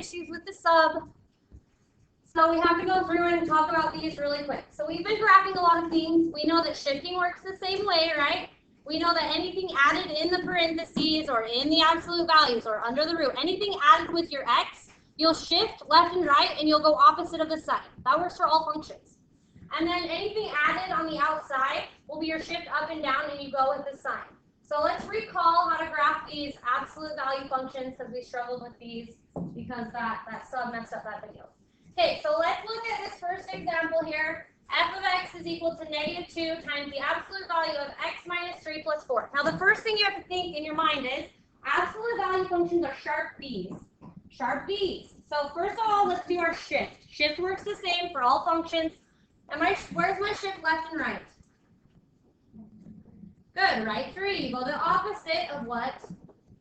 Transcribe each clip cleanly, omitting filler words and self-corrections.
issues with the sub. So we have to go through and talk about these really quick. So we've been graphing a lot of things. We know that shifting works the same way, right? We know that anything added in the parentheses or in the absolute values or under the root, anything added with your x, you'll shift left and right and you'll go opposite of the sign. That works for all functions. And then anything added on the outside will be your shift up and down and you go with the sign. So let's recall how to graph these absolute value functions because we struggled with these because that sub messed up that video. Okay, so let's look at this first example here. F of x is equal to -2 times the absolute value of x minus 3 plus 4. Now the first thing you have to think in your mind is absolute value functions are sharp B's. Sharp B's. So first of all, let's do our shift. Shift works the same for all functions. And where's my shift left and right? Good, right 3. You go the opposite of what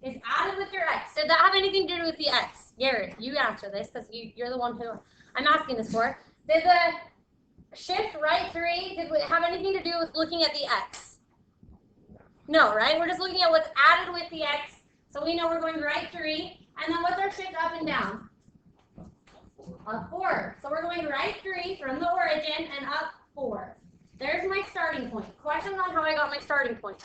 is added with your x. Did that have anything to do with the x? Garrett, you answer this because you're the one who I'm asking this for. Did the shift right 3, did it have anything to do with looking at the x? No, right? We're just looking at what's added with the x. So we know we're going right 3. And then what's our shift up and down? Up 4. So we're going right 3 from the origin and up 4. There's my starting point. Question on how I got my starting point.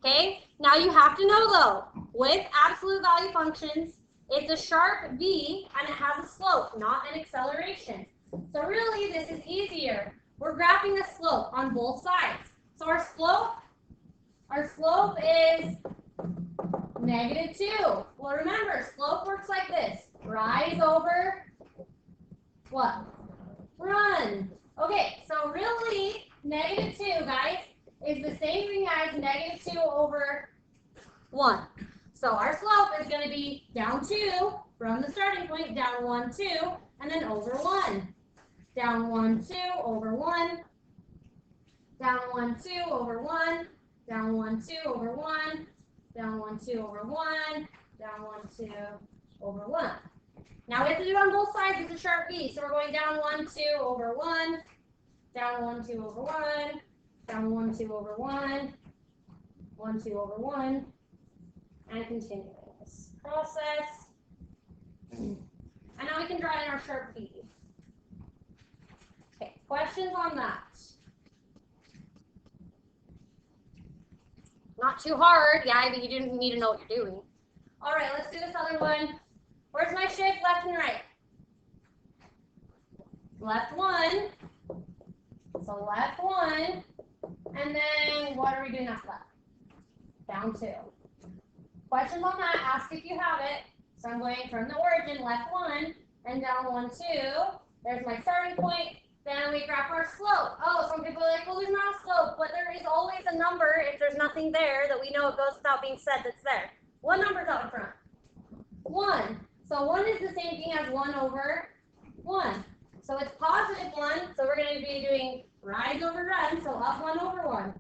Okay, now you have to know though, with absolute value functions, it's a sharp V and it has a slope, not an acceleration. So really this is easier. We're graphing the slope on both sides. So our slope is -2. Well remember, slope works like this. Rise over what? Run. Okay, so really -2, guys, is the same thing as -2 over 1. So our slope is going to be down 2 from the starting point, down 1, 2, and then over 1. Down 1, 2, over 1. Down 1, 2, over 1. Down 1, 2, over 1. Down 1, 2, over 1. Down 1, 2, over 1. Now we have to do it on both sides. It's a sharp V. So we're going down 1, 2, over 1. Down 1, 2, over 1. Down 1, 2, over 1. 1, 2, over 1. And continuing this process. And now we can draw in our sharp V. Okay, questions on that? Not too hard, yeah, but you didn't need to know what you're doing. All right, let's do this other one. Where's my shift left and right? Left 1. So left 1. And then what are we doing after that? Down 2. Questions on that, ask if you have it. So I'm going from the origin, left 1, and down 1, 2. There's my starting point. Then we graph our slope. Oh, some people are like, well, there's not a slope, but there is always a number if there's nothing there that we know it goes without being said that's there. What number's out in front? 1. So 1 is the same thing as 1 over 1. So it's positive 1, so we're going to be doing rise over run, so up 1 over 1.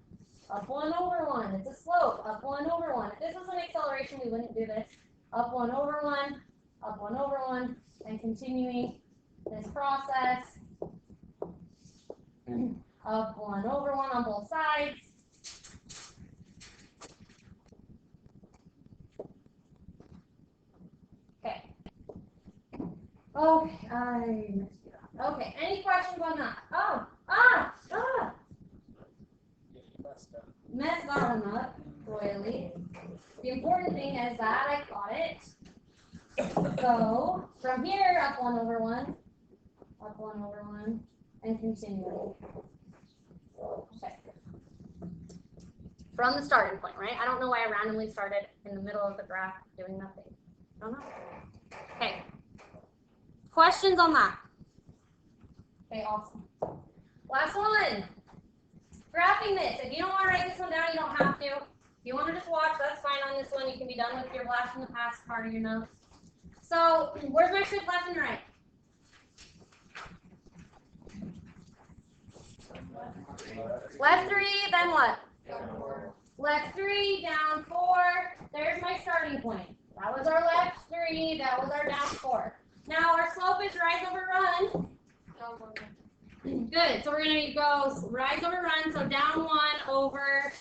Up 1 over 1. It's a slope. Up 1 over 1. If this was an acceleration, we wouldn't do this. Up 1 over 1. Up 1 over 1. And continuing this process. Up 1 over 1 on both sides. Okay. Okay, I messed it up. Okay, any questions on that? Oh, messed that one up royally. The important thing is that I got it. So from here, up 1 over 1, up 1 over 1, and continuing. Okay. From the starting point, right? I don't know why I randomly started in the middle of the graph doing nothing. I don't know. Okay. Questions on that? Okay, awesome. Last one. Graphing this. If you don't want to write this one down, you don't have to. If you want to just watch, that's fine on this one. You can be done with your blast from the past part of your notes. So, where's my shift left and right? Left 3, then what? Left 3, down 4. There's my starting point. That was our left 3. That was our down 4. Now our slope is rise over run. Good. So we're going to go rise over run. So down 1 over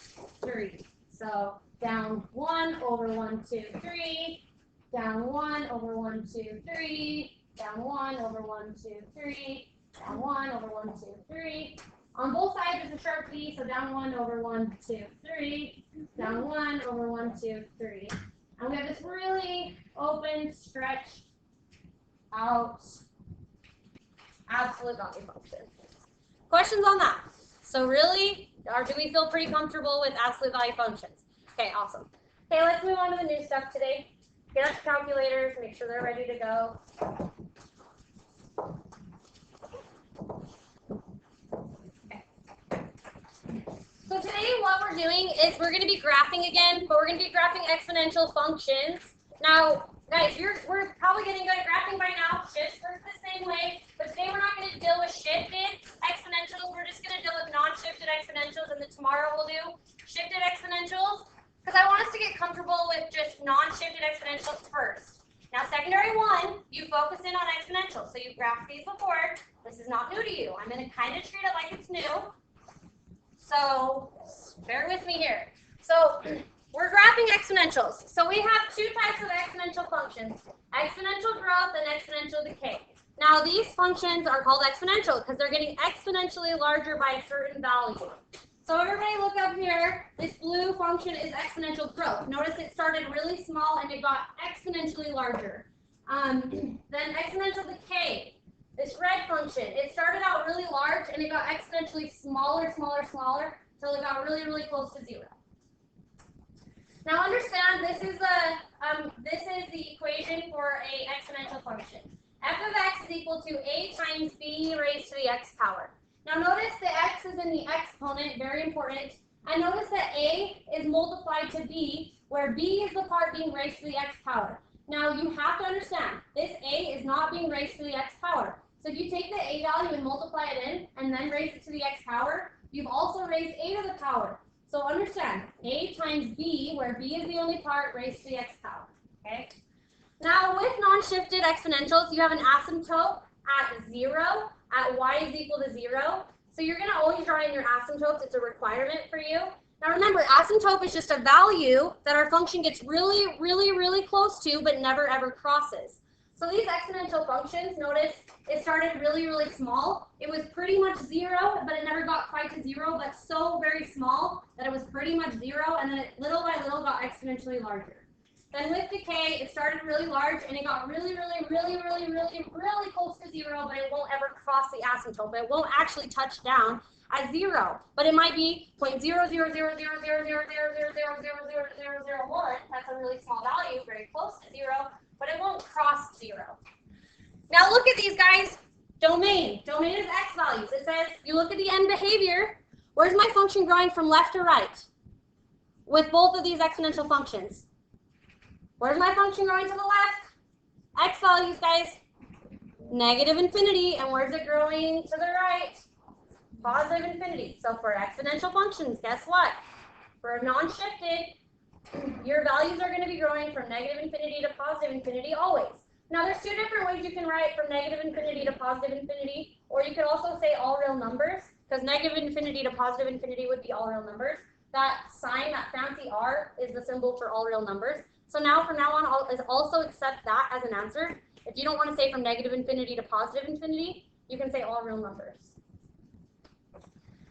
3. So down 1 over 1, 2, 3. down 1 over 1, 2, 3, down 1 over 1, 2, 3, down 1 over 1, 2, 3. On both sides is a sharp V, so down 1 over 1, 2, 3, down 1 over 1, 2, 3. And we have this really open, stretched out absolute value function. Questions on that? So really, or do we feel pretty comfortable with absolute value functions? Okay, awesome. Okay, let's move on to the new stuff today. Get out your calculators, make sure they're ready to go. Okay. So today what we're doing is we're going to be graphing again, but we're going to be graphing exponential functions. Now, guys, we're probably getting good at graphing by now. Shifts work the same way, but today we're not going to deal with shifted exponentials. We're just going to deal with non-shifted exponentials, and then tomorrow we'll do shifted exponentials, because I want us to get comfortable with just non-shifted exponentials first. Now, secondary 1, you focus in on exponentials. So you've graphed these before. This is not new to you. I'm going to kind of treat it like it's new. So bear with me here. So we're graphing exponentials. So we have two types of exponential functions, exponential growth and exponential decay. Now these functions are called exponential because they're getting exponentially larger by a certain value. So everybody look up here. This blue function is exponential growth. Notice it started really small and it got exponentially larger. Then exponential decay. This red function, it started out really large and it got exponentially smaller, smaller, smaller, until it got really, really close to 0. Now understand, this is the equation for a exponential function. F of x is equal to a times b raised to the x power. Now notice the x is in the exponent, very important. And notice that a is multiplied to b, where b is the part being raised to the x power. Now you have to understand, this a is not being raised to the x power. So if you take the a value and multiply it in, and then raise it to the x power, you've also raised a to the power. So understand, a times b, where b is the only part, raised to the x power. Okay. Now with non-shifted exponentials, you have an asymptote at 0, at y is equal to 0. So you're going to always draw in your asymptotes. It's a requirement for you. Now remember, asymptote is just a value that our function gets really, really, really close to, but never ever crosses. So these exponential functions, notice it started really, really small. It was pretty much 0, but it never got quite to 0, but so very small that it was pretty much 0, and then it little by little got exponentially larger. Then with decay, it started really large, and it got really, really, really, really, really, really close to 0, but it won't ever cross the asymptote. But it won't actually touch down at 0. But it might be 0.00000000000000001. That's a really small value, very close to 0, but it won't cross 0. Now look at these guys. Domain. Domain is x values. It says, you look at the end behavior. Where's my function growing from left to right? With both of these exponential functions. Where's my function going to the left? X values, guys. Negative infinity. And where's it growing to the right? Positive infinity. So for exponential functions, guess what? For non-shifted, your values are going to be growing from negative infinity to positive infinity always. Now there's two different ways you can write from negative infinity to positive infinity, or you could also say all real numbers, because negative infinity to positive infinity would be all real numbers. That sign, that fancy R, is the symbol for all real numbers. So now from now on, I'll also accept that as an answer. If you don't want to say from negative infinity to positive infinity, you can say all real numbers.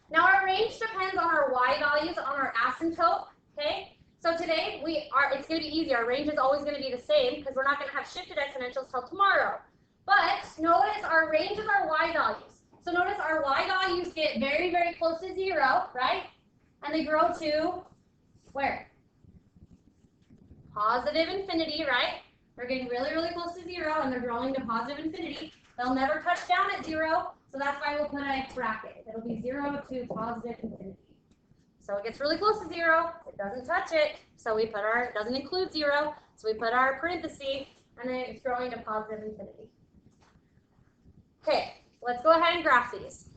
Now our range depends on our y values, on our asymptote, okay? So today, it's going to be easy. Our range is always going to be the same because we're not going to have shifted exponentials till tomorrow. But notice our range is our y values. So notice our y values get very, very close to 0, right? And they grow to where? Positive infinity, right? They're getting really, really close to 0, and they're growing to positive infinity. They'll never touch down at 0, so that's why we'll put a bracket. It'll be 0 to positive infinity. So it gets really close to 0, it doesn't touch it, so we put it doesn't include 0, so we put our parenthesis, and then it's growing to positive infinity. Okay, let's go ahead and graph these.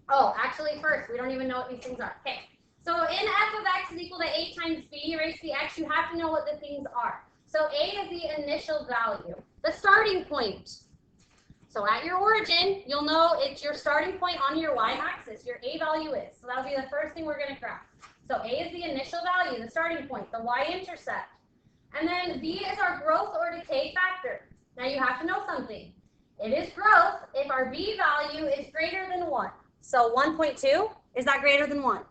Oh, actually first, we don't even know what these things are. Okay, so in f of x is equal to a times b raised to the x, you have to know what the things are. So a is the initial value, the starting point. So at your origin, you'll know it's your starting point on your y-axis, your a value is. So that'll be the first thing we're going to graph. So a is the initial value, the starting point, the y-intercept. And then B is our growth or decay factor. Now you have to know something. It is growth if our B value is greater than 1. So 1.2, is that greater than 1?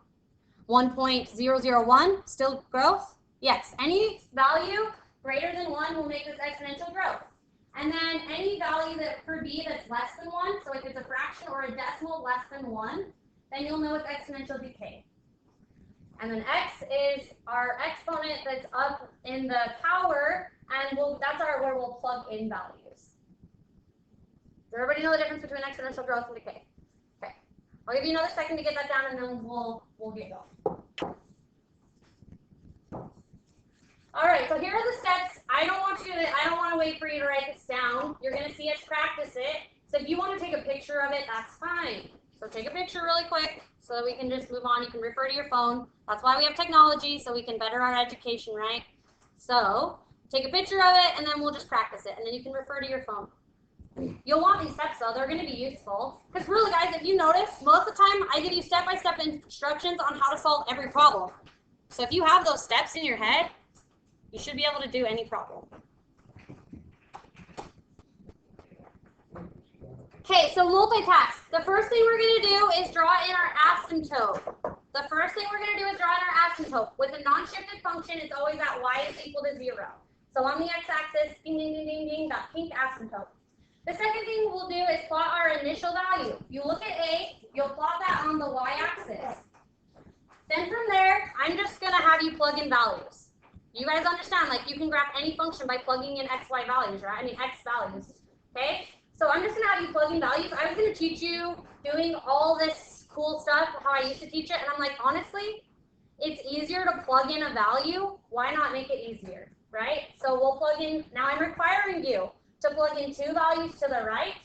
1.001, still growth? Yes, any value greater than 1 will make this exponential growth. And then any value that for B that's less than 1, so if it's a fraction or a decimal less than 1, then you'll know it's exponential decay. And then X is our exponent that's up in the power, and that's where we'll plug in values. Does everybody know the difference between exponential growth and decay? Okay. I'll give you another second to get that down, and then we'll get going. All right, so here are the steps. I don't want to wait for you to write this down. You're going to see us practice it. So if you want to take a picture of it, that's fine. So take a picture really quick so that we can just move on. You can refer to your phone. That's why we have technology, so we can better our education, right? So take a picture of it, and then we'll just practice it, and then you can refer to your phone. You'll want these steps, though. They're going to be useful. Because really, guys, if you notice, most of the time, I give you step-by-step instructions on how to solve every problem. So if you have those steps in your head, you should be able to do any problem. Okay, so multitask. The first thing we're going to do is draw in our asymptote. With a non-shifted function, it's always at y is equal to 0. So on the x-axis, ding, ding, ding, ding, ding, that pink asymptote. The second thing we'll do is plot our initial value. You look at A, you'll plot that on the y-axis. Then from there, I'm just going to have you plug in values. You guys understand, like you can graph any function by plugging in x, y values, right? I mean, x values, okay? So I'm just going to have you plug in values. I was going to teach you doing all this cool stuff, how I used to teach it, and I'm like, honestly, it's easier to plug in a value. Why not make it easier, right? So we'll plug in, now I'm requiring you to plug in 2 values to the right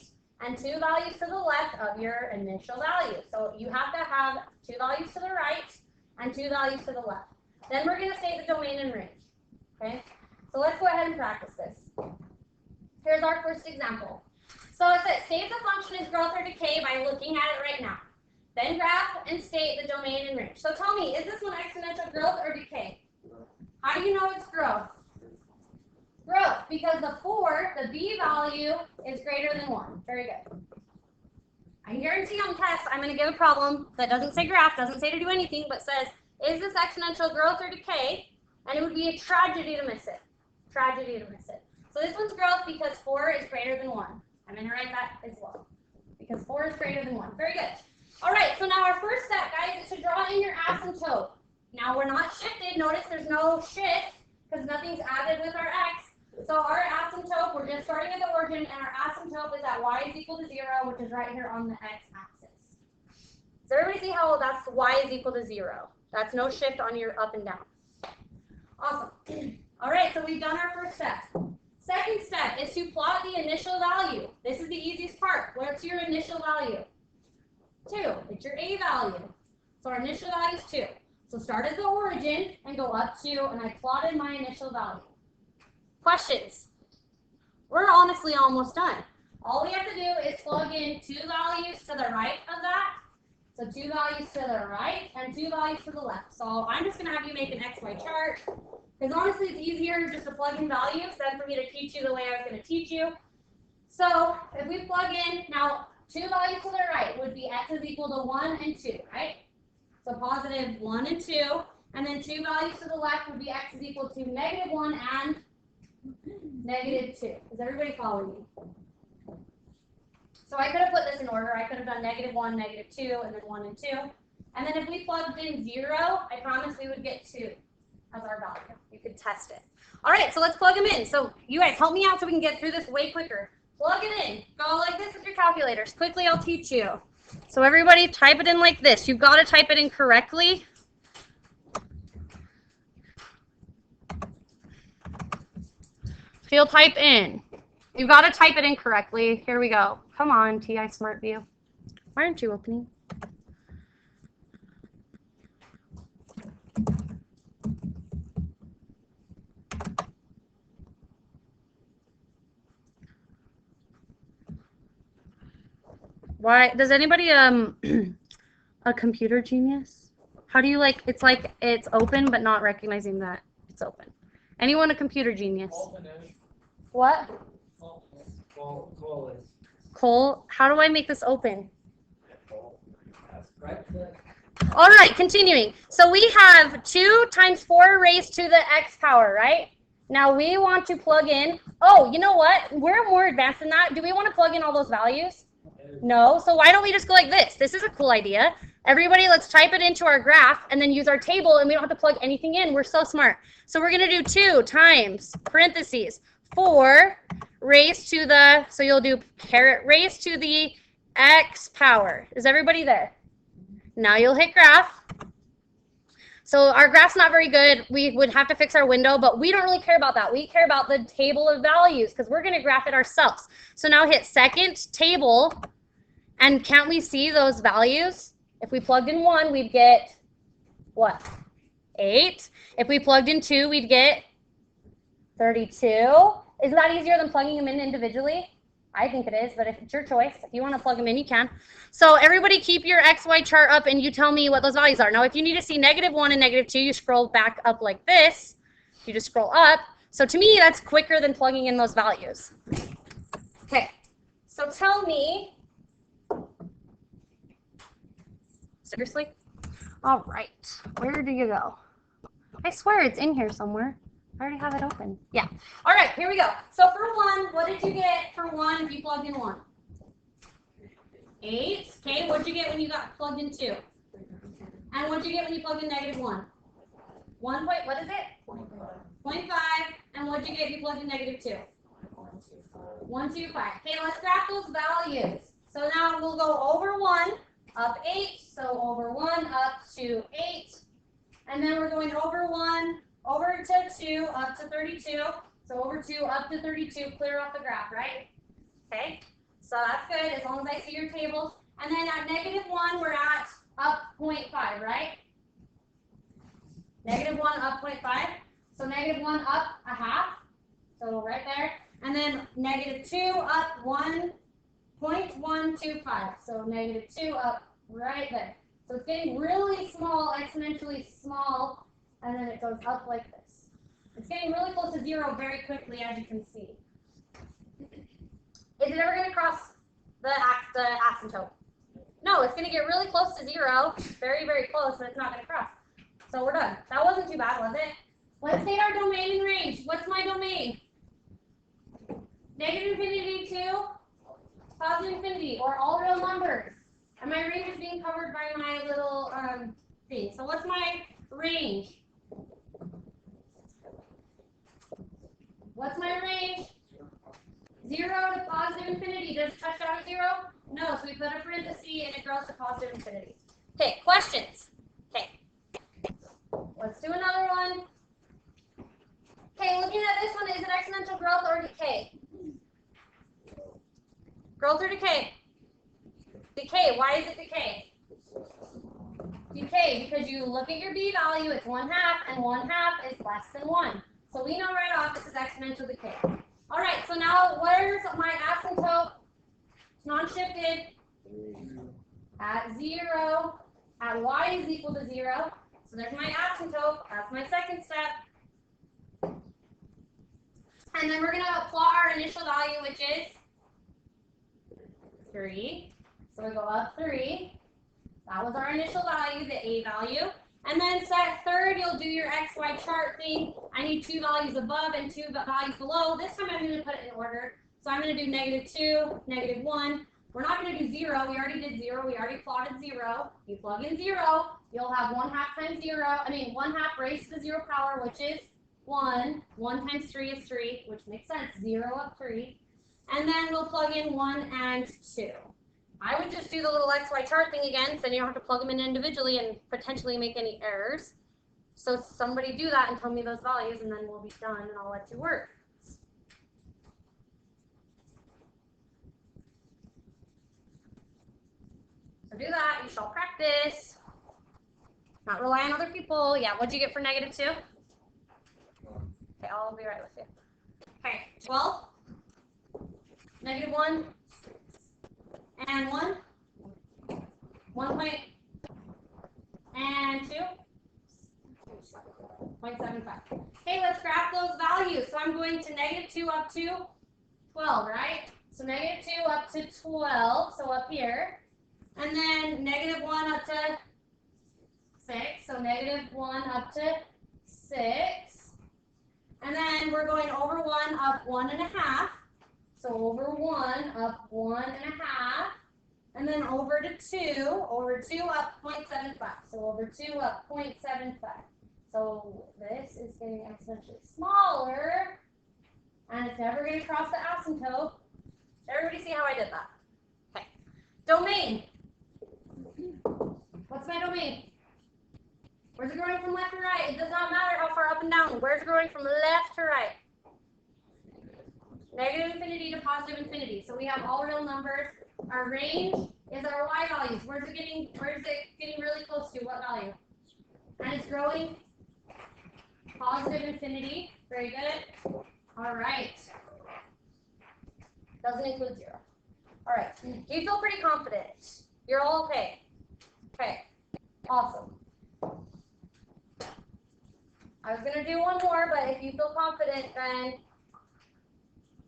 and 2 values to the left of your initial value. So you have to have 2 values to the right and 2 values to the left. Then we're going to state the domain and range, okay? So let's go ahead and practice this. Here's our first example. So it says, state the function is growth or decay by looking at it right now. Then graph and state the domain and range. So tell me, is this one exponential growth or decay? How do you know it's growth? Growth, because the B value is greater than 1. Very good. I guarantee on tests, I'm going to give a problem that doesn't say graph, doesn't say to do anything, but says, is this exponential growth or decay? And it would be a tragedy to miss it. Tragedy to miss it. So this one's growth because 4 is greater than 1. I'm going to write that as well. Because 4 is greater than 1. Very good. All right, so now our first step, guys, is to draw in your asymptote. Now we're not shifted. Notice there's no shift because nothing's added with our x. So our asymptote, we're just starting at the origin, and our asymptote is at y is equal to 0, which is right here on the x-axis. Does everybody see how that's y is equal to 0? That's no shift on your up and down. Awesome. All right, so we've done our first step. Second step is to plot the initial value. This is the easiest part. What's your initial value? 2. It's your A value. So our initial value is 2. So start at the origin and go up 2, and I plotted my initial value. Questions? We're honestly almost done. All we have to do is plug in 2 values to the right of that. So 2 values to the right and 2 values to the left. So I'm just going to have you make an XY chart. Because honestly, it's easier just to plug in values than for me to teach you the way I was going to teach you. So if we plug in, now 2 values to the right would be x is equal to 1 and 2, right? So positive 1 and 2. And then 2 values to the left would be x is equal to negative 1 and negative 2. Is everybody following me? So I could have put this in order. I could have done negative 1, negative 2, and then 1 and 2. And then if we plugged in 0, I promise we would get 2 as our value. You could test it. All right, so let's plug them in. So you guys help me out so we can get through this way quicker. Plug it in. Go like this with your calculators. Quickly, I'll teach you. So everybody type it in like this. You've got to type it in correctly. So you'll type in. You've got to type it in correctly. Here we go. Come on, TI Smart View. Why aren't you opening? Why does anybody a computer genius? How do you it's open but not recognizing that it's open? Anyone a computer genius? What? Cole, how do I make this open? All right, continuing. So we have 2 times 4 raised to the x power, right? Now we want to plug in, oh, you know what? We're more advanced than that. Do we want to plug in all those values? No. So why don't we just go like this? This is a cool idea. Everybody, let's type it into our graph and then use our table, and we don't have to plug anything in. We're so smart. So we're going to do 2 times, parentheses, 4 raised to the, so you'll do caret raised to the x power. Is everybody there? Now you'll hit graph. So our graph's not very good. We would have to fix our window, but we don't really care about that. We care about the table of values because we're going to graph it ourselves. So now hit second table, and can't we see those values? If we plugged in 1, we'd get what? 8. If we plugged in 2, we'd get 32. Isn't that easier than plugging them in individually? I think it is, but if it's your choice, if you want to plug them in, you can. So everybody keep your XY chart up and you tell me what those values are. Now, if you need to see -1 and -2, you scroll back up like this. You just scroll up. So to me, that's quicker than plugging in those values. Okay, so tell me. Seriously? All right, where do you go? I swear it's in here somewhere. I already have it open. Yeah. All right, here we go. So for 1, what did you get for 1 if you plugged in 1? 8. Okay, what did you get when you got plugged in 2? And what did you get when you plugged in -1? 1 point, what is it? 0.5. And what did you get if you plugged in -2? 125. Okay, let's graph those values. So now we'll go over 1, up 8. So over 1, up to 8. And then we're going over 1, over to 2, up to 32. So over 2, up to 32, clear off the graph, right? Okay, so that's good as long as I see your tables. And then at -1, we're at up 0.5, right? -1 up 0.5. So -1 up a half. So right there. And then -2 up 1.125. So -2 up right there. So it's getting really small, exponentially small. And then it goes up like this. It's getting really close to 0 very quickly, as you can see. Is it ever going to cross the asymptote? No, it's going to get really close to 0. Very, very close, but it's not going to cross. So we're done. That wasn't too bad, was it? Let's say our domain and range. What's my domain? -infinity to positive infinity, or all real numbers. And my range is being covered by my little thing. So what's my range? What's my range? 0 to positive infinity. Does it touch down to 0? No, so we put a parenthesis and it grows to positive infinity. Okay, questions? Okay. Let's do another one. Okay, looking at this one, is it exponential growth or decay? Growth or decay? Decay. Why is it decay? Decay, because you look at your b value, it's 1/2, and 1/2 is less than 1. So we know right off this is exponential decay. All right, so now where's my asymptote? Non-shifted. At 0. At y is equal to 0. So there's my asymptote. That's my second step. And then we're going to plot our initial value, which is 3. So we go up 3. That was our initial value, the a value. And then set third, you'll do your XY chart thing. I need 2 values above and 2 values below. This time I'm going to put it in order. So I'm going to do -2, -1. We're not going to do 0. We already did 0. We already plotted 0. You plug in 0, you'll have 1/2 times 0. 1/2 raised to the 0 power, which is 1. 1 times 3 is 3, which makes sense. 0 up 3. And then we'll plug in 1 and 2. I would just do the little XY chart thing again, so then you don't have to plug them in individually and potentially make any errors. So somebody do that and tell me those values, and then we'll be done, and I'll let you work. So do that. You shall practice. Not rely on other people. Yeah, what'd you get for -2? Okay, I'll be right with you. Okay, 12, -1, and 1, 1 point, and 2. 0.75. Okay, let's graph those values. So I'm going to -2 up to 12, right? So -2 up to 12, so up here. And then -1 up to 6, so -1 up to 6. And then we're going over 1 up 1.5. So over 1 up 1.5. And then over to 2, over 2 up 0.75. So over 2 up 0.75. So this is getting exponentially smaller. And it's never going to cross the asymptote. Everybody see how I did that? Okay. Domain. What's my domain? Where's it growing from left to right? It does not matter how far up and down. Where's it growing from left to right? Negative infinity to positive infinity. So we have all real numbers. Our range is our y values. Where's it getting really close to? What value? And it's growing positive infinity. Very good. All right. Doesn't include 0. All right. You feel pretty confident. You're all okay. Okay. Awesome. I was going to do one more, but if you feel confident, then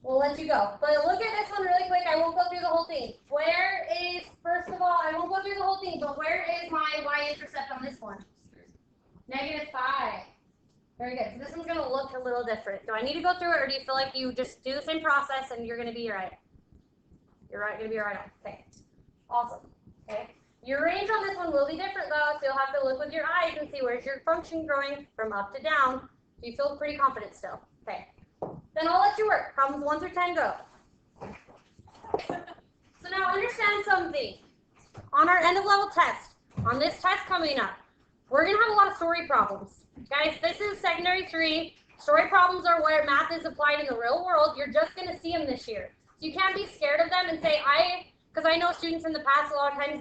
we'll let you go. But look at this one really quick. I won't go through the whole thing. Where is, first of all, I won't go through the whole thing, but where is my y-intercept on this one? -5. Very good. So this one's going to look a little different. Do I need to go through it, or do you feel like you just do the same process and you're going to be right? You're right, going to be right on. Okay. Awesome. Okay. Your range on this one will be different, though, so you'll have to look with your eyes and see where's your function growing from up to down. Do you feel pretty confident still? Okay. Then I'll let you work. Problems 1 through 10, go. So now understand something. On our end of level test, on this test coming up, we're going to have a lot of story problems. Guys, this is secondary 3. Story problems are where math is applied in the real world. You're just going to see them this year. So you can't be scared of them and say, because I know students in the past, a lot of times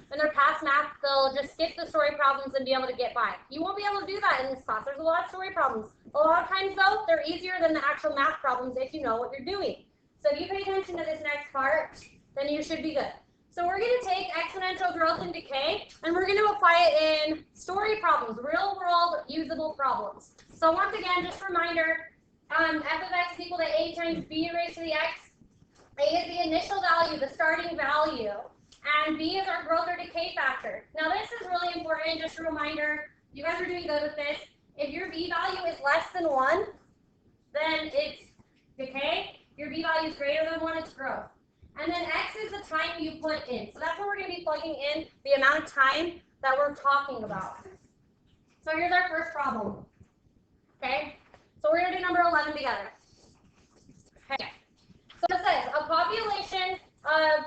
when they're past math, they'll just skip the story problems and be able to get by. You won't be able to do that in this class. There's a lot of story problems. A lot of times, though, they're easier than the actual math problems if you know what you're doing. So if you pay attention to this next part, then you should be good. So we're going to take exponential growth and decay, and we're going to apply it in story problems, real-world usable problems. So once again, just a reminder, f of x is equal to a times b raised to the x. A is the initial value, the starting value, and b is our growth or decay factor. Now this is really important, just a reminder, you guys are doing good with this. If your b value is less than 1, then it's decay. Your b value is greater than 1, it's growth. And then x is the time you put in. So that's what we're going to be plugging in, the amount of time that we're talking about. So here's our first problem. Okay? So we're going to do number 11 together. Okay. So it says a population of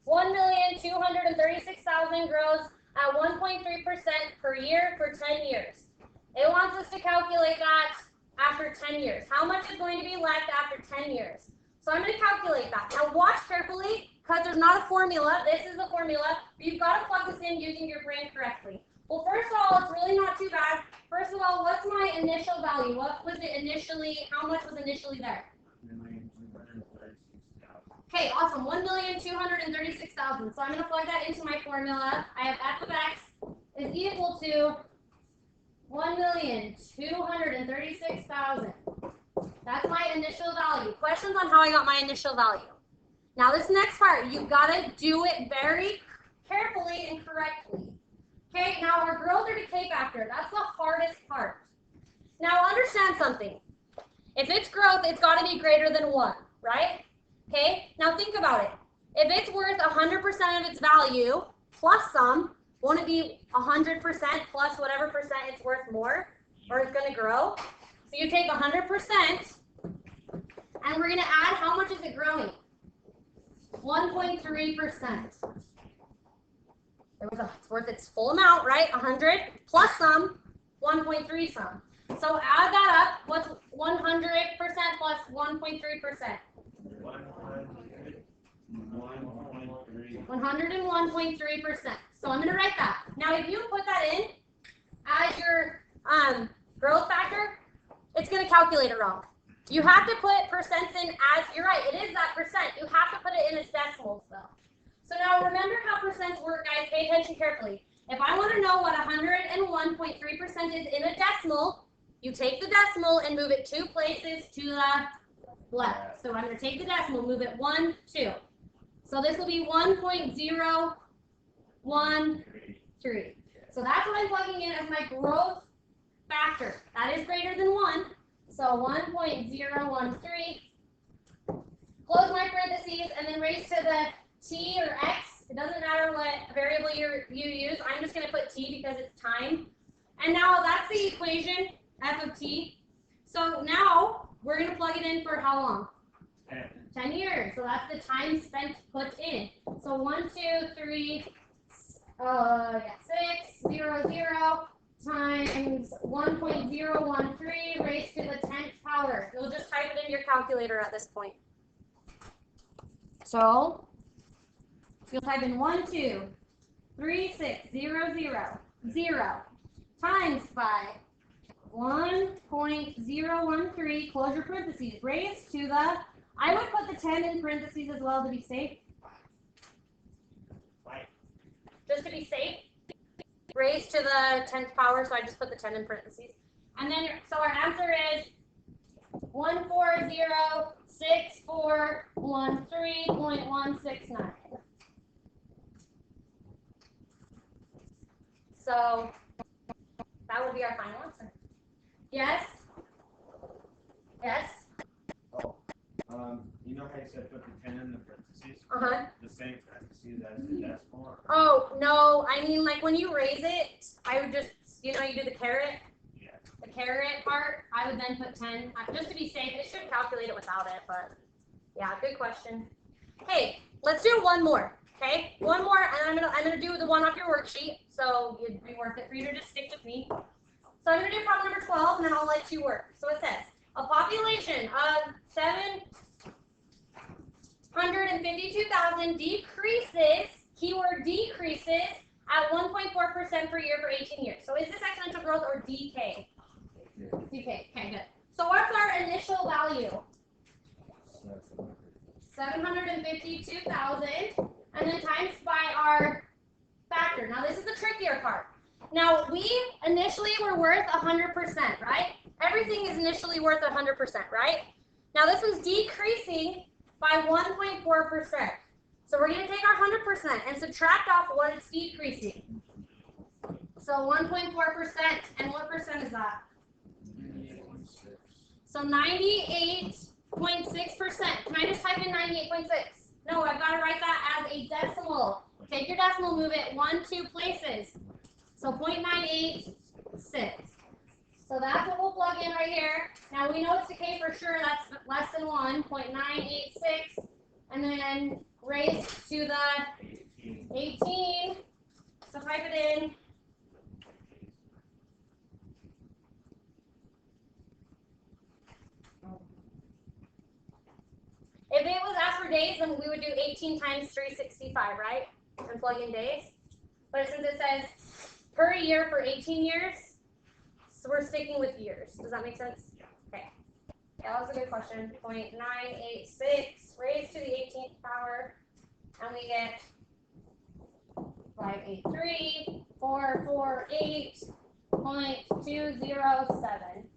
1,236,000 grows at 1.3% per year for 10 years. It wants us to calculate that after 10 years. How much is going to be left after 10 years? So I'm going to calculate that. Now watch carefully, because there's not a formula. This is the formula. But you've got to plug this in using your brain correctly. Well, first of all, it's really not too bad. First of all, what's my initial value? What was it initially? How much was initially there? Okay, awesome. 1,236,000. So I'm going to plug that into my formula. I have f of x is equal to 1,236,000. That's my initial value. Questions on how I got my initial value? Now this next part, you've got to do it very carefully and correctly. Okay, now our growth or decay factor, that's the hardest part. Now understand something. If it's growth, it's got to be greater than 1, right? Okay, now think about it. If it's worth 100% of its value plus some, won't it be 100% plus whatever percent it's worth more, or it's going to grow? So you take 100%, and we're going to add, how much is it growing? 1.3%. It's worth its full amount, right? 100 plus some, 1.3 some. So add that up. What's 100% plus 1.3%? 101.3%. So I'm going to write that. Now, if you put that in as your growth factor, it's going to calculate it wrong. You have to put percents in as, you're right, it is that percent. You have to put it in as decimals, though. So now remember how percents work, guys. Pay attention carefully. If I want to know what 101.3% is in a decimal, You take the decimal and move it 2 places to the left. So I'm going to take the decimal, move it 1, 2. So this will be 1.013. So that's what I'm plugging in as my growth factor. That is greater than 1. So 1.013. Close my parentheses and then raise to the t or x. It doesn't matter what variable you use. I'm just going to put t because it's time. And now that's the equation, f of t. So now we're going to plug it in for how long? 10 years. So that's the time spent put in. So 1, 2, 3, 6, 0, 0 times 1.013 raised to the 10th power. You'll just type it in your calculator at this point. So you'll type in 1,2,3,6,0,0,0 times by 1.013, close your parentheses, raised to the, I would put the 10 in parentheses as well to be safe. Just to be safe. Raised to the 10th power, so I just put the 10 in parentheses. And then, so our answer is 1406413.169. So that would be our final answer. Yes? Yes? Oh, you know how you said put the 10 in the parentheses? Uh-huh. The same parentheses as the decimal? Oh, no, I mean, like, when you raise it, I would just, you do the caret? Yeah. The caret part, I would then put 10, just to be safe. It should calculate it without it, but, yeah, good question. Hey, let's do one more, okay? One more, and I'm gonna do the one off your worksheet, so it'd be worth it for you to just stick with me. So I'm going to do problem number 12, and then I'll let you work. So it says, a population of 752,000 decreases, keyword decreases, at 1.4% per year for 18 years. So is this exponential growth or decay? Yeah. Decay. Okay, good. So what's our initial value? 752,000, and then times by our factor. Now this is the trickier part. Now, we initially were worth 100%, right? Everything is initially worth 100%, right? Now, this was decreasing by 1.4%. So we're going to take our 100% and subtract off what it's decreasing. So 1.4%, and what percent is that? 98.6. So 98.6%. Can I just type in 98.6? No, I've got to write that as a decimal. Take your decimal, move it 1, 2 places. So 0.986. So that's what we'll plug in right here. Now we know it's decay for sure. That's less than 1, 0.986. And then raised to the 18. So type it in. If it was asked for days, then we would do 18 times 365, right? And plug in days. But since it says per year for 18 years, so we're sticking with years. Does that make sense? Okay. Yeah, that was a good question. 0.986 raised to the 18th power, and we get 583,448.207.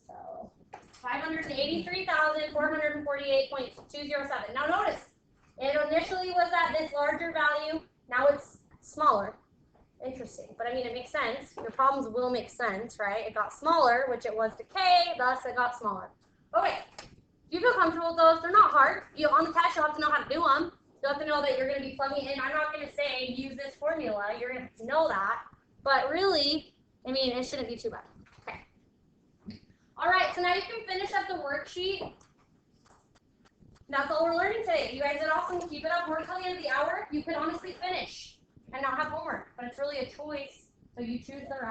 So 583,448.207. Now notice, it initially was at this larger value. Now it's smaller. Interesting, but I mean, it makes sense. Your problems will make sense, right? It got smaller, which it was decay, thus it got smaller. Okay, if you feel comfortable with those, they're not hard. On the test, you'll have to know how to do them. You'll have to know that you're going to be plugging in. I'm not going to say use this formula. You're going to know that. But really, I mean, it shouldn't be too bad. Okay. All right, so now you can finish up the worksheet. That's all we're learning today. You guys did awesome. Keep it up. Work till the end of the hour. You could honestly finish and not have homework, but it's really a choice, so you choose the right.